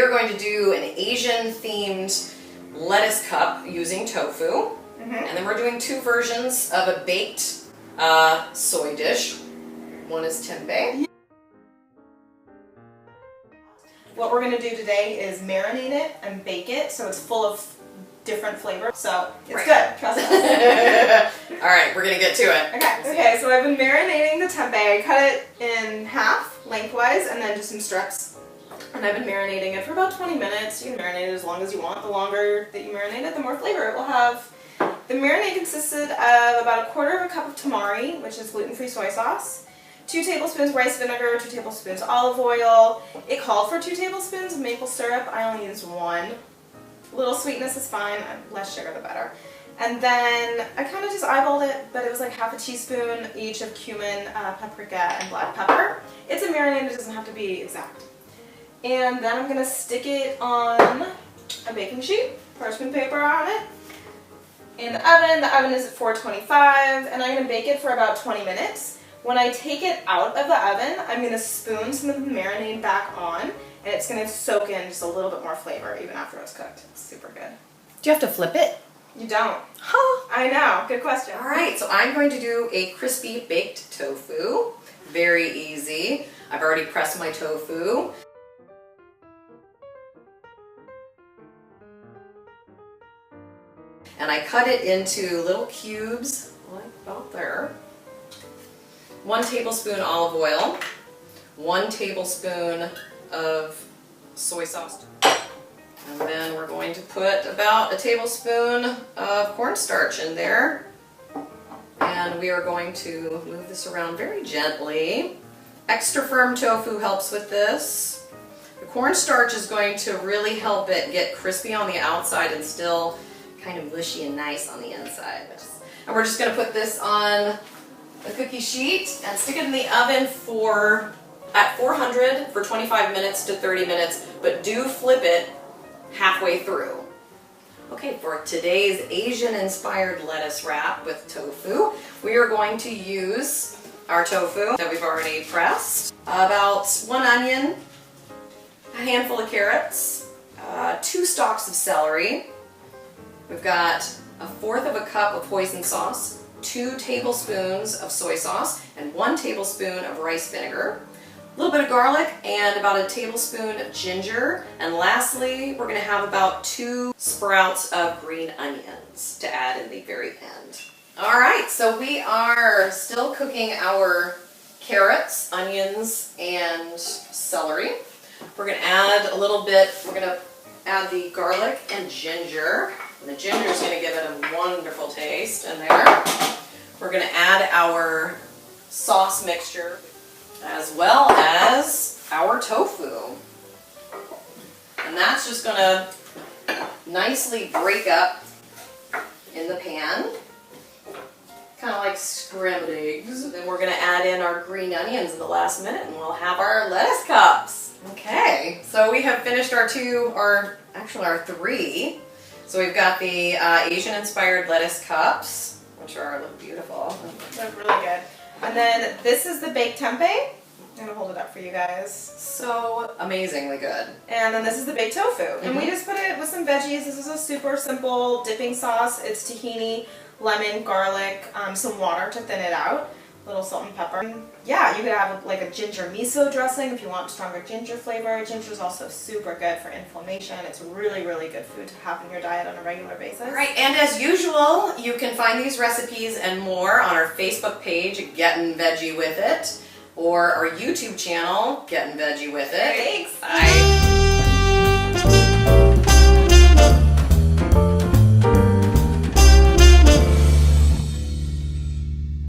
are going to do an Asian themed lettuce cup using tofu. And then we're doing two versions of a baked soy dish. One is tempeh. What we're going to do today is marinate it and bake it so it's full of different flavors. So it's good, trust us. Alright, we're going to get to it. Okay, so I've been marinating the tempeh. I cut it in half lengthwise and then just in strips. And I've been marinating it for about 20 minutes. You can marinate it as long as you want. The longer that you marinate it, the more flavor it will have. The marinade consisted of about 1/4 cup of tamari, which is gluten-free soy sauce, 2 tablespoons rice vinegar, 2 tablespoons olive oil. It called for 2 tablespoons of maple syrup. I only used 1. A little sweetness is fine, less sugar the better. And then I kind of just eyeballed it, but it was like half a teaspoon each of cumin, paprika, and black pepper. It's a marinade, it doesn't have to be exact. And then I'm going to stick it on a baking sheet, parchment paper on it. In the oven is at 425, and I'm going to bake it for about 20 minutes. When I take it out of the oven, I'm going to spoon some of the marinade back on, and it's going to soak in just a little bit more flavor even after it's cooked. It's super good. Do you have to flip it? You don't. Huh. I know. Good question. Alright, so I'm going to do a crispy baked tofu. Very easy. I've already pressed my tofu. And I cut it into little cubes, like about there. 1 tablespoon olive oil, 1 tablespoon of soy sauce. And then we're going to put about a tablespoon of cornstarch in there. And we are going to move this around very gently. Extra firm tofu helps with this. The cornstarch is going to really help it get crispy on the outside and still kind of mushy and nice on the inside. And we're just going to put this on the cookie sheet and stick it in the oven at 400 for 25 minutes to 30 minutes, but do flip it halfway through. Okay, for today's Asian-inspired lettuce wrap with tofu, we are going to use our tofu that we've already pressed, about 1 onion, a handful of carrots, 2 stalks of celery. We've got 1/4 cup of hoisin sauce, 2 tablespoons of soy sauce, and 1 tablespoon of rice vinegar, a little bit of garlic, and about a tablespoon of ginger. And lastly, we're going to have about 2 sprouts of green onions to add in the very end. Alright, so we are still cooking our carrots, onions, and celery. We're going to add a little bit, we're going to add the garlic and ginger. And the ginger is going to give it a wonderful taste in there. We're going to add our sauce mixture as well as our tofu. And that's just going to nicely break up in the pan, kind of like scrambled eggs. Then we're going to add in our green onions at the last minute and we'll have our lettuce cups. Okay, so we have finished our 3. So we've got the Asian-inspired lettuce cups, which look beautiful. They're really good. And then this is the baked tempeh. I'm going to hold it up for you guys. So amazingly good. And then this is the baked tofu. And we just put it with some veggies. This is a super simple dipping sauce. It's tahini, lemon, garlic, some water to thin it out, a little salt and pepper. And yeah, you could have like a ginger miso dressing if you want stronger ginger flavor. Ginger is also super good for inflammation. It's really, really good food to have in your diet on a regular basis. All right, and as usual, you can find these recipes and more on our Facebook page, Gettin' Veggie With It, or our YouTube channel, Gettin' Veggie With It. Thanks. Bye.